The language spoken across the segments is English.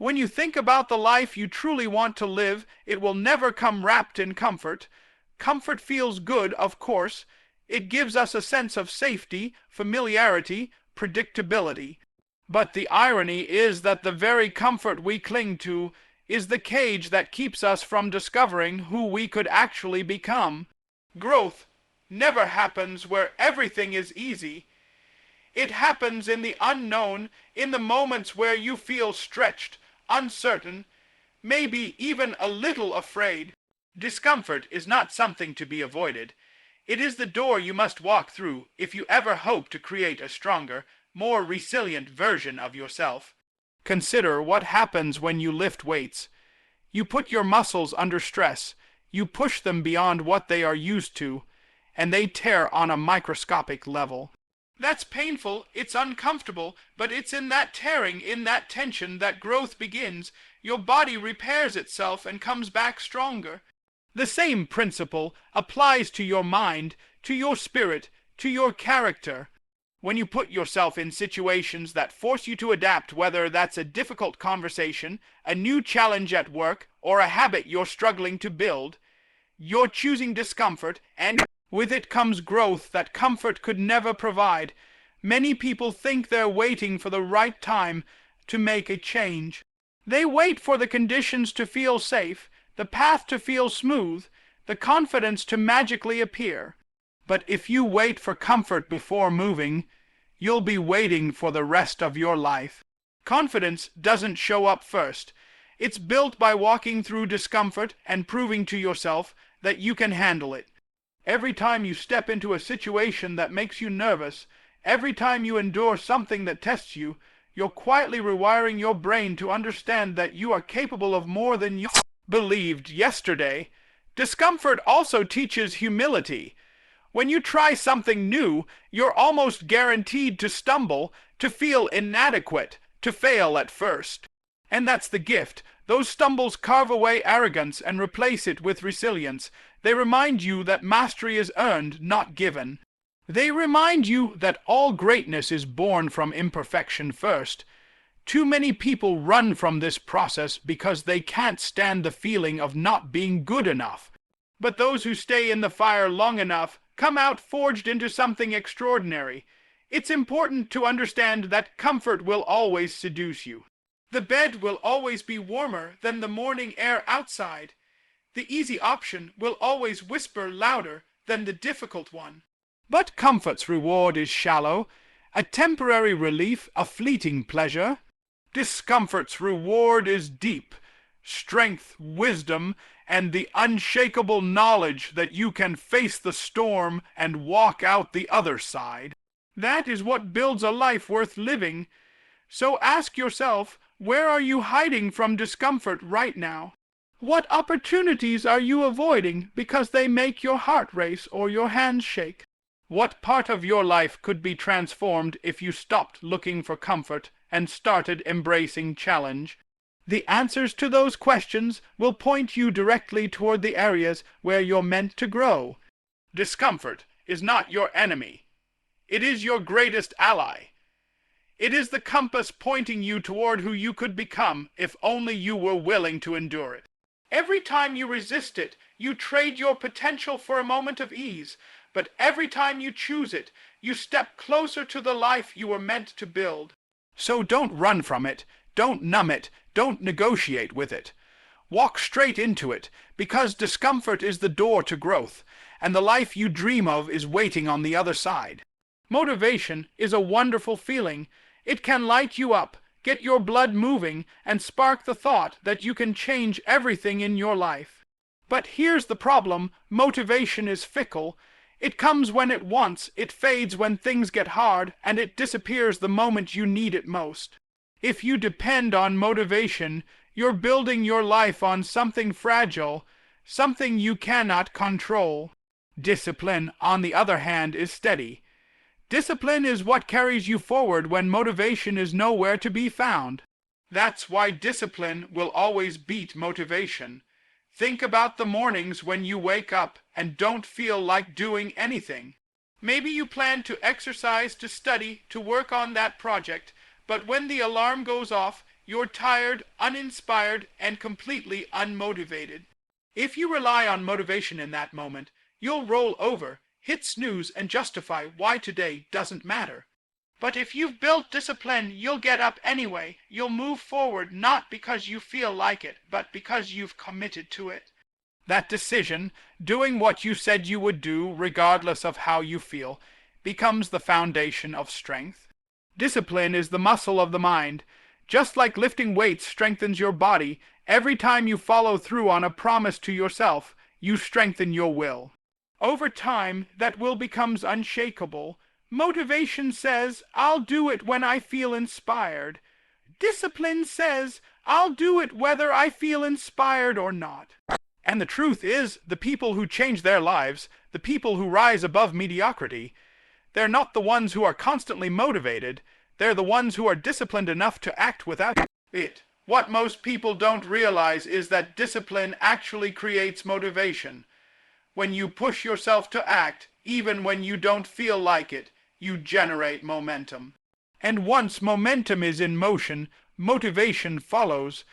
When you think about the life you truly want to live, it will never come wrapped in comfort. Comfort feels good, of course. It gives us a sense of safety, familiarity, predictability. But the irony is that the very comfort we cling to is the cage that keeps us from discovering who we could actually become. Growth never happens where everything is easy. It happens in the unknown, in the moments where you feel stretched, uncertain, maybe even a little afraid. Discomfort is not something to be avoided. It is the door you must walk through if you ever hope to create a stronger, more resilient version of yourself. Consider what happens when you lift weights. You put your muscles under stress, you push them beyond what they are used to, and they tear on a microscopic level. That's painful, it's uncomfortable, but it's in that tearing, in that tension, that growth begins. Your body repairs itself and comes back stronger. The same principle applies to your mind, to your spirit, to your character. When you put yourself in situations that force you to adapt, whether that's a difficult conversation, a new challenge at work, or a habit you're struggling to build, you're choosing discomfort, and with it comes growth that comfort could never provide. Many people think they're waiting for the right time to make a change. They wait for the conditions to feel safe, the path to feel smooth, the confidence to magically appear. But if you wait for comfort before moving, you'll be waiting for the rest of your life. Confidence doesn't show up first. It's built by walking through discomfort and proving to yourself that you can handle it. Every time you step into a situation that makes you nervous, every time you endure something that tests you, you're quietly rewiring your brain to understand that you are capable of more than you believed yesterday. Discomfort also teaches humility. When you try something new, you're almost guaranteed to stumble, to feel inadequate, to fail at first. And that's the gift. Those stumbles carve away arrogance and replace it with resilience. They remind you that mastery is earned, not given. They remind you that all greatness is born from imperfection first. Too many people run from this process because they can't stand the feeling of not being good enough. But those who stay in the fire long enough come out forged into something extraordinary. It's important to understand that comfort will always seduce you. The bed will always be warmer than the morning air outside. The easy option will always whisper louder than the difficult one. But comfort's reward is shallow, a temporary relief, a fleeting pleasure. Discomfort's reward is deep, strength, wisdom, and the unshakable knowledge that you can face the storm and walk out the other side. That is what builds a life worth living. So ask yourself, where are you hiding from discomfort right now? What opportunities are you avoiding because they make your heart race or your hands shake? What part of your life could be transformed if you stopped looking for comfort and started embracing challenge? The answers to those questions will point you directly toward the areas where you're meant to grow. Discomfort is not your enemy. It is your greatest ally. It is the compass pointing you toward who you could become if only you were willing to endure it. Every time you resist it, you trade your potential for a moment of ease, but every time you choose it, you step closer to the life you were meant to build. So don't run from it, don't numb it, don't negotiate with it. Walk straight into it, because discomfort is the door to growth, and the life you dream of is waiting on the other side. Motivation is a wonderful feeling. It can light you up, get your blood moving, and spark the thought that you can change everything in your life. But here's the problem: motivation is fickle. It comes when it wants, it fades when things get hard, and it disappears the moment you need it most. If you depend on motivation, you're building your life on something fragile, something you cannot control. Discipline, on the other hand, is steady. Discipline is what carries you forward when motivation is nowhere to be found. That's why discipline will always beat motivation. Think about the mornings when you wake up and don't feel like doing anything. Maybe you plan to exercise, to study, to work on that project, but when the alarm goes off, you're tired, uninspired, and completely unmotivated. If you rely on motivation in that moment, you'll roll over, hit snooze, and justify why today doesn't matter. But if you've built discipline, you'll get up anyway. You'll move forward not because you feel like it, but because you've committed to it. That decision, doing what you said you would do regardless of how you feel, becomes the foundation of strength. Discipline is the muscle of the mind. Just like lifting weights strengthens your body, every time you follow through on a promise to yourself, you strengthen your will. Over time, that will becomes unshakable. Motivation says, I'll do it when I feel inspired. Discipline says, I'll do it whether I feel inspired or not. And the truth is, the people who change their lives, the people who rise above mediocrity, they're not the ones who are constantly motivated. They're the ones who are disciplined enough to act without it. What most people don't realize is that discipline actually creates motivation. When you push yourself to act, even when you don't feel like it, you generate momentum. And once momentum is in motion, motivation follows.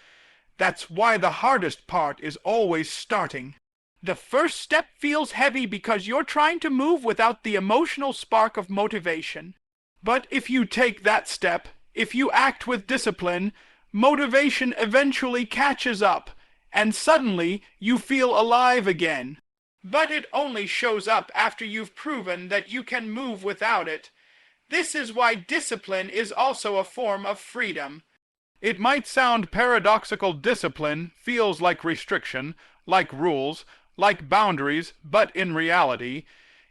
That's why the hardest part is always starting. The first step feels heavy because you're trying to move without the emotional spark of motivation. But if you take that step, if you act with discipline, motivation eventually catches up, and suddenly you feel alive again. But it only shows up after you've proven that you can move without it. This is why discipline is also a form of freedom. It might sound paradoxical. Discipline feels like restriction, like rules, like boundaries, but in reality,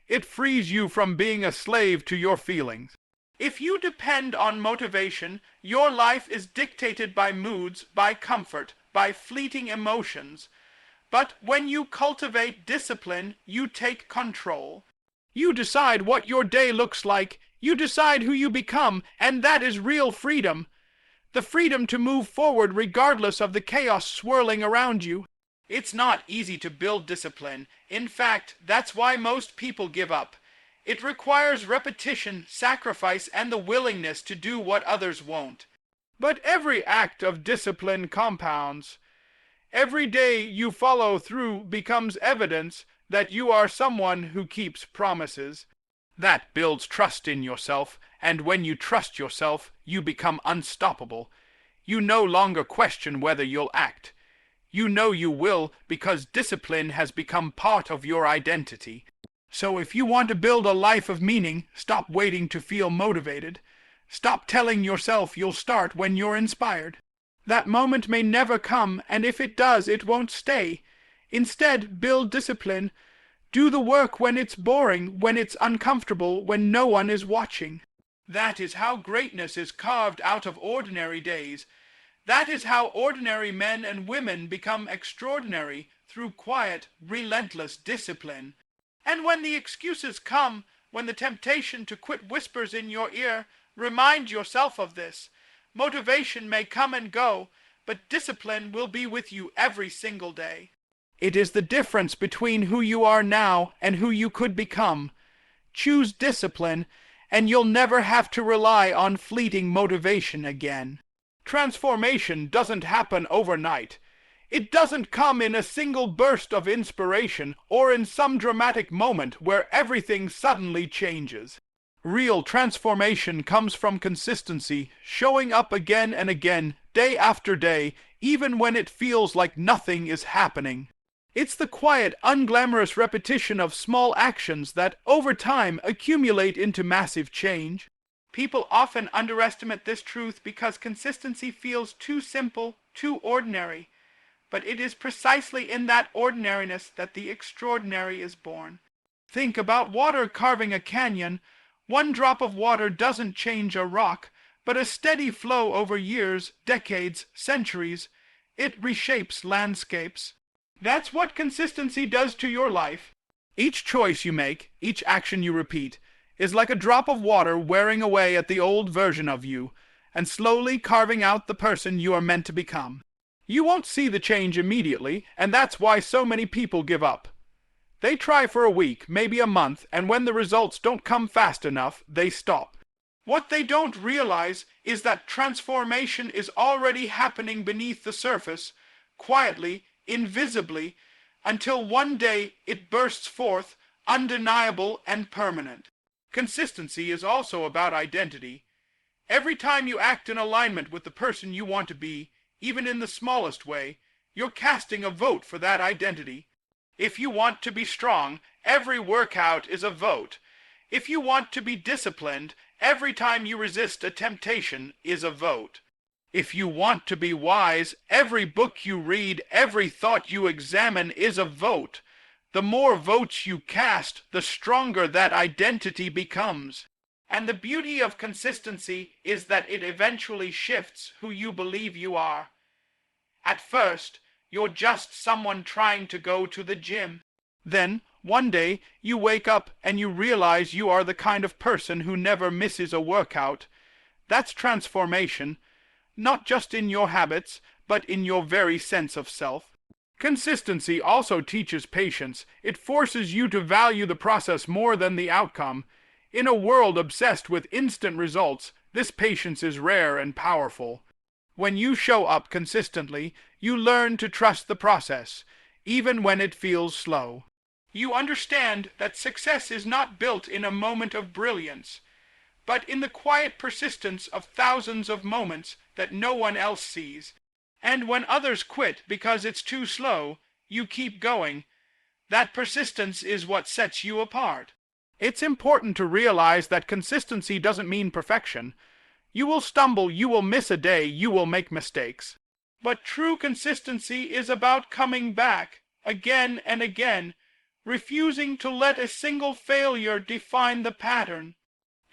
it frees you from being a slave to your feelings. If you depend on motivation, your life is dictated by moods, by comfort, by fleeting emotions. But when you cultivate discipline, you take control. You decide what your day looks like, you decide who you become, and that is real freedom. The freedom to move forward regardless of the chaos swirling around you. It's not easy to build discipline. In fact, that's why most people give up. It requires repetition, sacrifice, and the willingness to do what others won't. But every act of discipline compounds. Every day you follow through becomes evidence that you are someone who keeps promises. That builds trust in yourself, and when you trust yourself, you become unstoppable. You no longer question whether you'll act. You know you will because discipline has become part of your identity. So if you want to build a life of meaning, stop waiting to feel motivated. Stop telling yourself you'll start when you're inspired. That moment may never come, and if it does, it won't stay. Instead, build discipline. Do the work when it's boring, when it's uncomfortable, when no one is watching. That is how greatness is carved out of ordinary days. That is how ordinary men and women become extraordinary through quiet, relentless discipline. And when the excuses come, when the temptation to quit whispers in your ear, remind yourself of this. Motivation may come and go, but discipline will be with you every single day. It is the difference between who you are now and who you could become. Choose discipline, and you'll never have to rely on fleeting motivation again. Transformation doesn't happen overnight. It doesn't come in a single burst of inspiration or in some dramatic moment where everything suddenly changes. Real transformation comes from consistency, showing up again and again, day after day, even when it feels like nothing is happening. It's the quiet, unglamorous repetition of small actions that, over time, accumulate into massive change. People often underestimate this truth because consistency feels too simple, too ordinary. But it is precisely in that ordinariness that the extraordinary is born. Think about water carving a canyon. One drop of water doesn't change a rock, but a steady flow over years, decades, centuries. It reshapes landscapes. That's what consistency does to your life. Each choice you make, each action you repeat, is like a drop of water wearing away at the old version of you, and slowly carving out the person you are meant to become. You won't see the change immediately, and that's why so many people give up. They try for a week, maybe a month, and when the results don't come fast enough, they stop. What they don't realize is that transformation is already happening beneath the surface, quietly, invisibly, until one day it bursts forth, undeniable and permanent. Consistency is also about identity. Every time you act in alignment with the person you want to be, even in the smallest way, you're casting a vote for that identity. If you want to be strong, every workout is a vote. If you want to be disciplined, every time you resist a temptation is a vote. If you want to be wise, every book you read, every thought you examine is a vote. The more votes you cast, the stronger that identity becomes. And the beauty of consistency is that it eventually shifts who you believe you are. At first, you're just someone trying to go to the gym. Then, one day, you wake up and you realize you are the kind of person who never misses a workout. That's transformation, not just in your habits, but in your very sense of self. Consistency also teaches patience. It forces you to value the process more than the outcome. In a world obsessed with instant results, this patience is rare and powerful. When you show up consistently, you learn to trust the process, even when it feels slow. You understand that success is not built in a moment of brilliance, but in the quiet persistence of thousands of moments that no one else sees. And when others quit because it's too slow, you keep going. That persistence is what sets you apart. It's important to realize that consistency doesn't mean perfection. You will stumble, you will miss a day, you will make mistakes. But true consistency is about coming back, again and again, refusing to let a single failure define the pattern.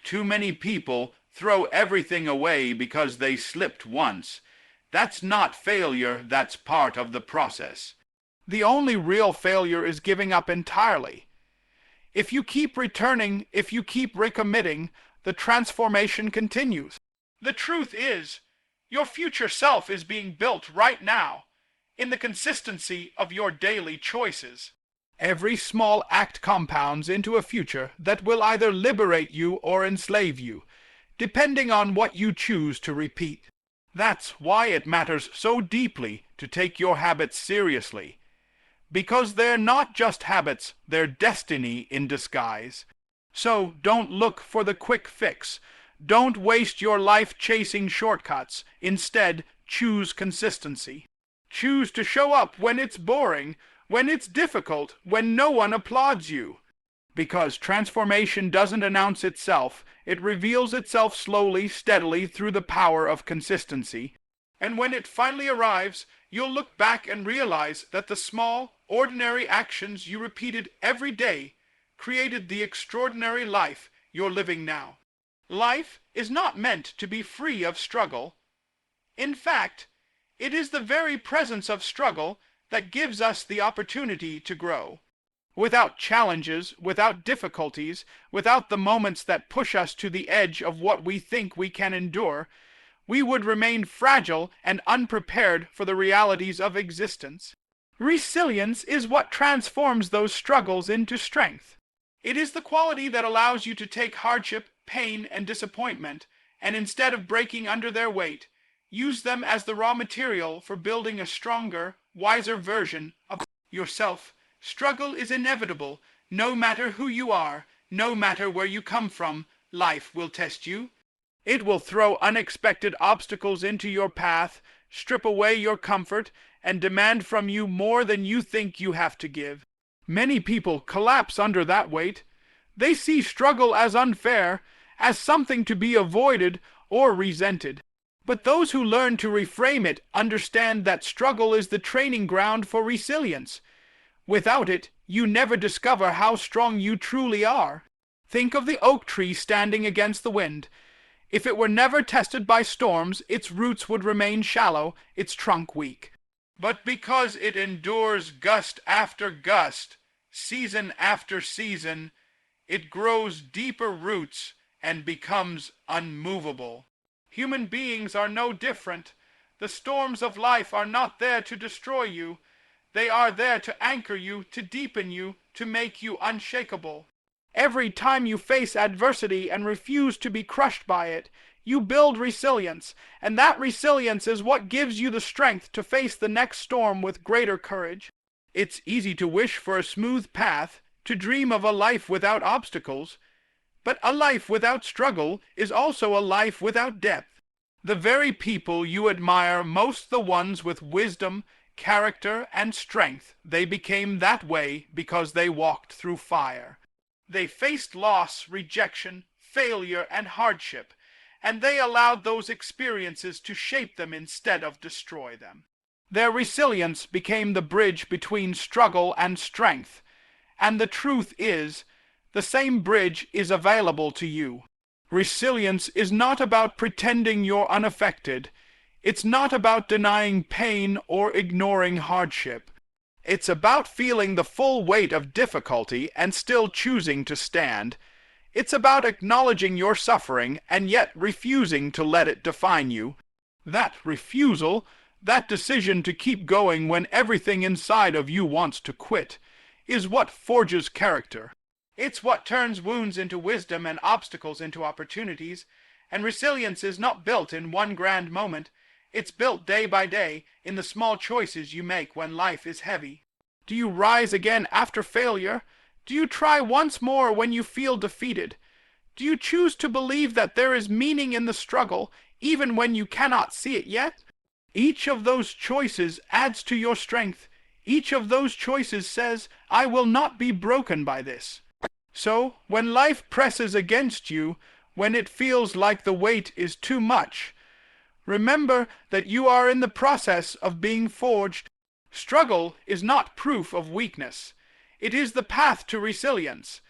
Too many people throw everything away because they slipped once. That's not failure, that's part of the process. The only real failure is giving up entirely. If you keep returning, if you keep recommitting, the transformation continues. The truth is, your future self is being built right now, in the consistency of your daily choices. Every small act compounds into a future that will either liberate you or enslave you, depending on what you choose to repeat. That's why it matters so deeply to take your habits seriously. Because they're not just habits, they're destiny in disguise. So don't look for the quick fix. Don't waste your life chasing shortcuts. Instead, choose consistency. Choose to show up when it's boring, when it's difficult, when no one applauds you. Because transformation doesn't announce itself, it reveals itself slowly, steadily through the power of consistency. And when it finally arrives, you'll look back and realize that the small, ordinary actions you repeated every day created the extraordinary life you're living now. Life is not meant to be free of struggle. In fact, it is the very presence of struggle that gives us the opportunity to grow. Without challenges, without difficulties, without the moments that push us to the edge of what we think we can endure, we would remain fragile and unprepared for the realities of existence. Resilience is what transforms those struggles into strength. It is the quality that allows you to take hardship, pain, and disappointment, and instead of breaking under their weight, use them as the raw material for building a stronger, wiser version of yourself. Struggle is inevitable. No matter who you are, no matter where you come from, life will test you. It will throw unexpected obstacles into your path, strip away your comfort, and demand from you more than you think you have to give. Many people collapse under that weight. They see struggle as unfair, as something to be avoided or resented. But those who learn to reframe it understand that struggle is the training ground for resilience. Without it, you never discover how strong you truly are. Think of the oak tree standing against the wind. If it were never tested by storms, its roots would remain shallow, its trunk weak. But because it endures gust after gust, season after season, it grows deeper roots and becomes unmovable. Human beings are no different. The storms of life are not there to destroy you. They are there to anchor you, to deepen you, to make you unshakable. Every time you face adversity and refuse to be crushed by it, you build resilience, and that resilience is what gives you the strength to face the next storm with greater courage. It's easy to wish for a smooth path, to dream of a life without obstacles, but a life without struggle is also a life without depth. The very people you admire most, the ones with wisdom, character, and strength, they became that way because they walked through fire. They faced loss, rejection, failure, and hardship, and they allowed those experiences to shape them instead of destroy them. Their resilience became the bridge between struggle and strength, and the truth is, the same bridge is available to you. Resilience is not about pretending you're unaffected. It's not about denying pain or ignoring hardship. It's about feeling the full weight of difficulty and still choosing to stand. It's about acknowledging your suffering and yet refusing to let it define you. That refusal, that decision to keep going when everything inside of you wants to quit, is what forges character. It's what turns wounds into wisdom and obstacles into opportunities. And resilience is not built in one grand moment. It's built day by day in the small choices you make when life is heavy. Do you rise again after failure? Do you try once more when you feel defeated? Do you choose to believe that there is meaning in the struggle, even when you cannot see it yet? Each of those choices adds to your strength. Each of those choices says, I will not be broken by this. So, when life presses against you, when it feels like the weight is too much, remember that you are in the process of being forged. Struggle is not proof of weakness. It is the path to resilience.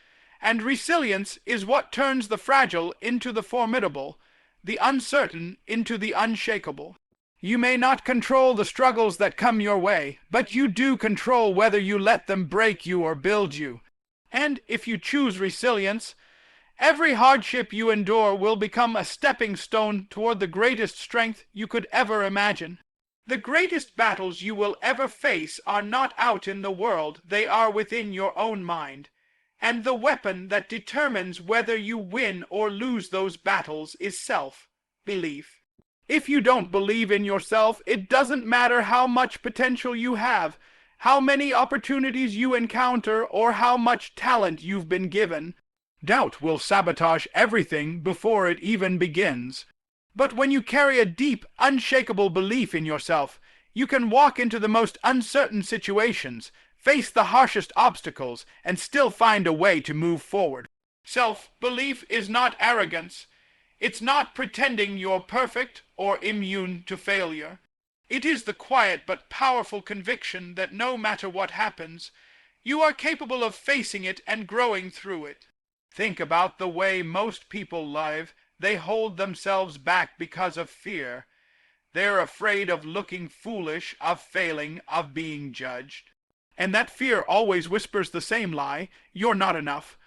And resilience is what turns the fragile into the formidable, the uncertain into the unshakable. You may not control the struggles that come your way, but you do control whether you let them break you or build you. And if you choose resilience, every hardship you endure will become a stepping stone toward the greatest strength you could ever imagine. The greatest battles you will ever face are not out in the world, they are within your own mind. And the weapon that determines whether you win or lose those battles is self-belief. If you don't believe in yourself, it doesn't matter how much potential you have, how many opportunities you encounter, or how much talent you've been given. Doubt will sabotage everything before it even begins. But when you carry a deep, unshakable belief in yourself, you can walk into the most uncertain situations, face the harshest obstacles, and still find a way to move forward. Self-belief is not arrogance. It's not pretending you're perfect or immune to failure. It is the quiet but powerful conviction that no matter what happens, you are capable of facing it and growing through it. Think about the way most people live. They hold themselves back because of fear. They're afraid of looking foolish, of failing, of being judged. And that fear always whispers the same lie, you're not enough.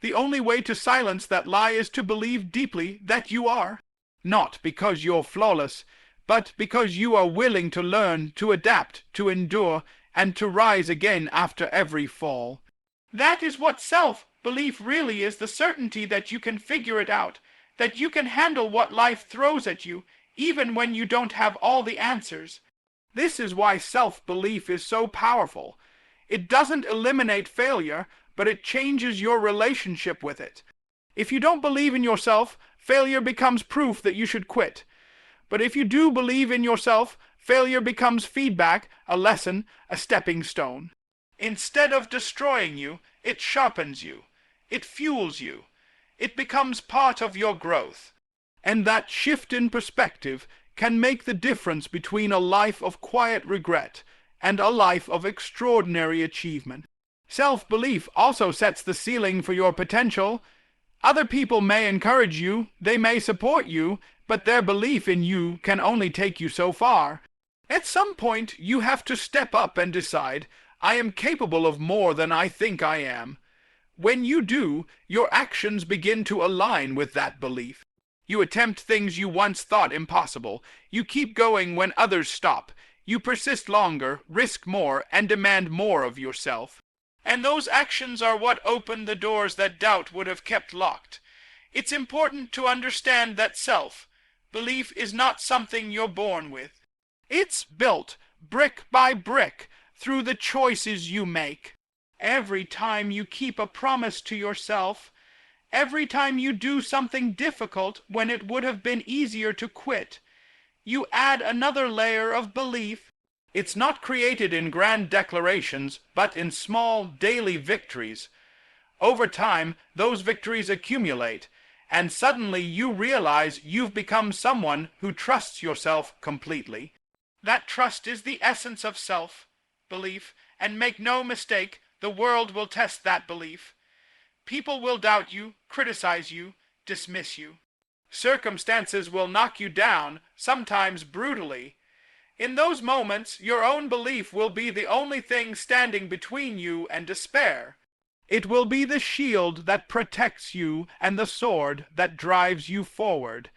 The only way to silence that lie is to believe deeply that you are. Not because you're flawless, but because you are willing to learn, to adapt, to endure, and to rise again after every fall. That is what self-belief really is, the certainty that you can figure it out, that you can handle what life throws at you, even when you don't have all the answers. This is why self-belief is so powerful. It doesn't eliminate failure, but it changes your relationship with it. If you don't believe in yourself, failure becomes proof that you should quit. But if you do believe in yourself, failure becomes feedback, a lesson, a stepping stone. Instead of destroying you, it sharpens you. It fuels you. It becomes part of your growth. And that shift in perspective can make the difference between a life of quiet regret and a life of extraordinary achievement. Self-belief also sets the ceiling for your potential. Other people may encourage you, they may support you, but their belief in you can only take you so far. At some point, you have to step up and decide, I am capable of more than I think I am. When you do, your actions begin to align with that belief. You attempt things you once thought impossible. You keep going when others stop. You persist longer, risk more, and demand more of yourself. And those actions are what open the doors that doubt would have kept locked. It's important to understand that self-belief is not something you're born with. It's built brick by brick through the choices you make. Every time you keep a promise to yourself, every time you do something difficult when it would have been easier to quit, you add another layer of belief. It's not created in grand declarations, but in small daily victories. Over time, those victories accumulate, and suddenly you realize you've become someone who trusts yourself completely. That trust is the essence of self-belief, and make no mistake, the world will test that belief. People will doubt you, criticize you, dismiss you. Circumstances will knock you down, sometimes brutally. In those moments, your own belief will be the only thing standing between you and despair. It will be the shield that protects you and the sword that drives you forward.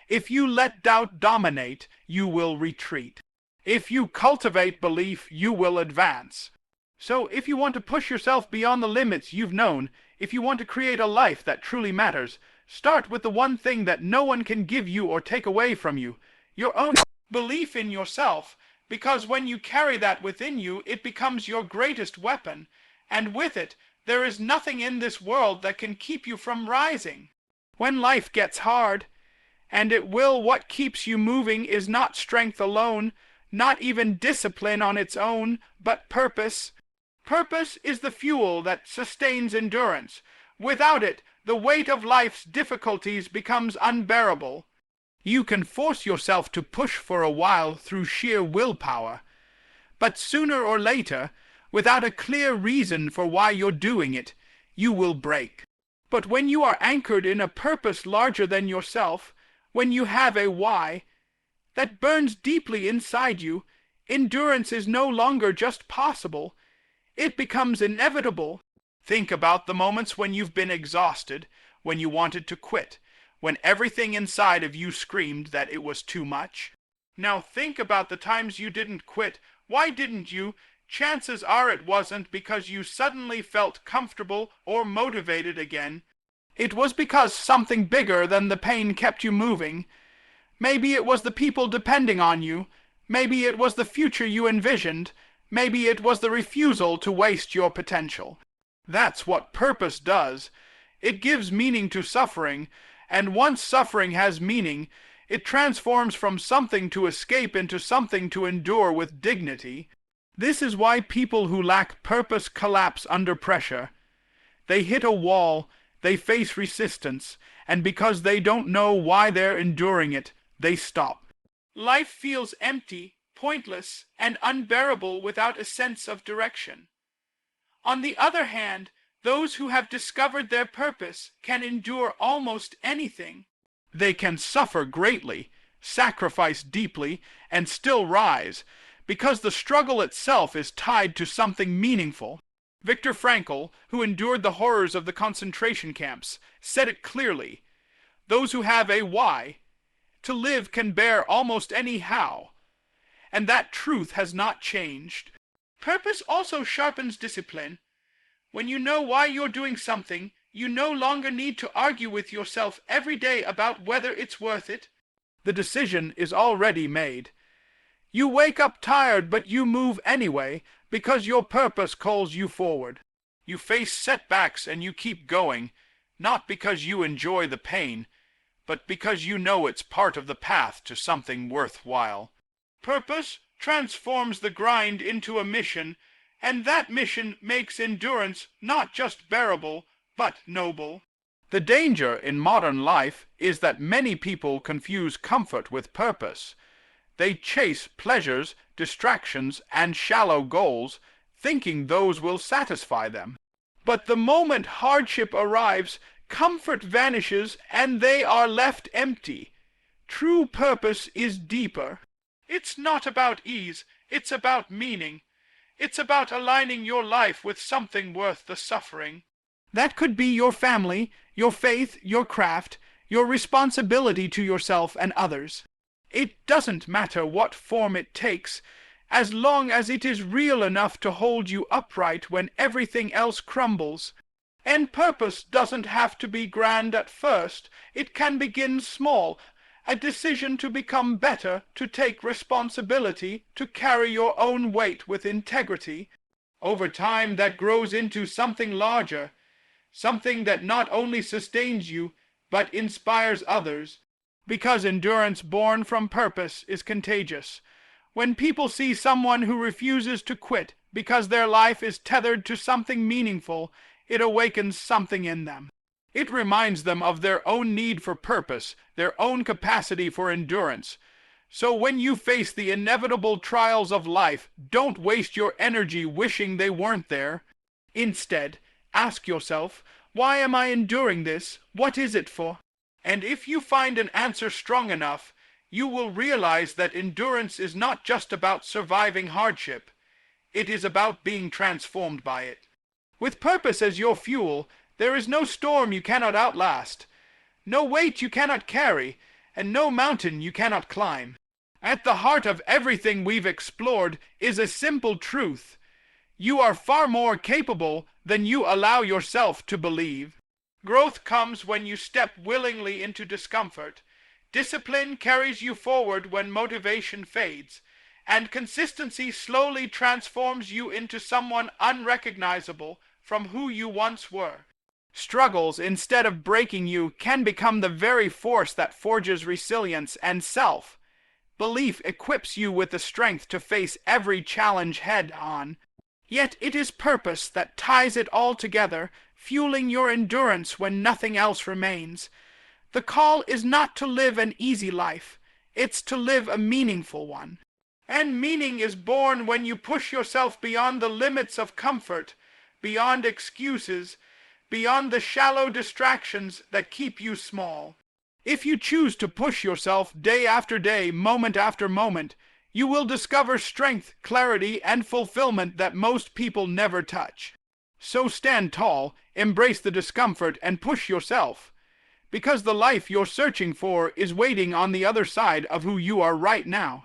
If you let doubt dominate, you will retreat. If you cultivate belief, you will advance. So if you want to push yourself beyond the limits you've known, if you want to create a life that truly matters, start with the one thing that no one can give you or take away from you, your own belief in yourself, because when you carry that within you, it becomes your greatest weapon, and with it, there is nothing in this world that can keep you from rising. When life gets hard, and it will, what keeps you moving is not strength alone, not even discipline on its own, but purpose. Purpose is the fuel that sustains endurance. Without it, the weight of life's difficulties becomes unbearable. You can force yourself to push for a while through sheer willpower, but sooner or later, without a clear reason for why you're doing it, you will break. But when you are anchored in a purpose larger than yourself, when you have a why that burns deeply inside you, endurance is no longer just possible. It becomes inevitable. Think about the moments when you've been exhausted, when you wanted to quit, when everything inside of you screamed that it was too much. Now think about the times you didn't quit. Why didn't you? Chances are it wasn't because you suddenly felt comfortable or motivated again. It was because something bigger than the pain kept you moving. Maybe it was the people depending on you. Maybe it was the future you envisioned. Maybe it was the refusal to waste your potential. That's what purpose does. It gives meaning to suffering, and once suffering has meaning, it transforms from something to escape into something to endure with dignity. This is why people who lack purpose collapse under pressure. They hit a wall, they face resistance, and because they don't know why they're enduring it, they stop. Life feels empty, pointless, and unbearable without a sense of direction. On the other hand, those who have discovered their purpose can endure almost anything. They can suffer greatly, sacrifice deeply, and still rise, because the struggle itself is tied to something meaningful. Viktor Frankl, who endured the horrors of the concentration camps, said it clearly. Those who have a why to live can bear almost any how, and that truth has not changed. Purpose also sharpens discipline. When you know why you're doing something, you no longer need to argue with yourself every day about whether it's worth it. The decision is already made. You wake up tired, but you move anyway, because your purpose calls you forward. You face setbacks and you keep going, not because you enjoy the pain, but because you know it's part of the path to something worthwhile. Purpose transforms the grind into a mission, and that mission makes endurance not just bearable, but noble. The danger in modern life is that many people confuse comfort with purpose. They chase pleasures, distractions, and shallow goals, thinking those will satisfy them. But the moment hardship arrives, comfort vanishes, and they are left empty. True purpose is deeper. It's not about ease, it's about meaning. It's about aligning your life with something worth the suffering. That could be your family, your faith, your craft, your responsibility to yourself and others. It doesn't matter what form it takes. as long as it is real enough to hold you upright when everything else crumbles. And purpose doesn't have to be grand at first. It can begin small. A decision to become better, to take responsibility, to carry your own weight with integrity. Over time, that grows into something larger, something that not only sustains you, but inspires others. Because endurance born from purpose is contagious. When people see someone who refuses to quit because their life is tethered to something meaningful, it awakens something in them. It reminds them of their own need for purpose, their own capacity for endurance. So when you face the inevitable trials of life, don't waste your energy wishing they weren't there. Instead, ask yourself, why am I enduring this? What is it for? And if you find an answer strong enough, you will realize that endurance is not just about surviving hardship. It is about being transformed by it. With purpose as your fuel, there is no storm you cannot outlast, no weight you cannot carry, and no mountain you cannot climb. At the heart of everything we've explored is a simple truth. You are far more capable than you allow yourself to believe. Growth comes when you step willingly into discomfort. Discipline carries you forward when motivation fades, and consistency slowly transforms you into someone unrecognizable from who you once were. Struggles, instead of breaking you, can become the very force that forges resilience and self-belief equips you with the strength to face every challenge head-on. Yet it is purpose that ties it all together, fueling your endurance when nothing else remains. The call is not to live an easy life, it's to live a meaningful one. And meaning is born when you push yourself beyond the limits of comfort, beyond excuses, beyond the shallow distractions that keep you small. If you choose to push yourself day after day, moment after moment, you will discover strength, clarity, and fulfillment that most people never touch. So stand tall, embrace the discomfort, and push yourself. Because the life you're searching for is waiting on the other side of who you are right now.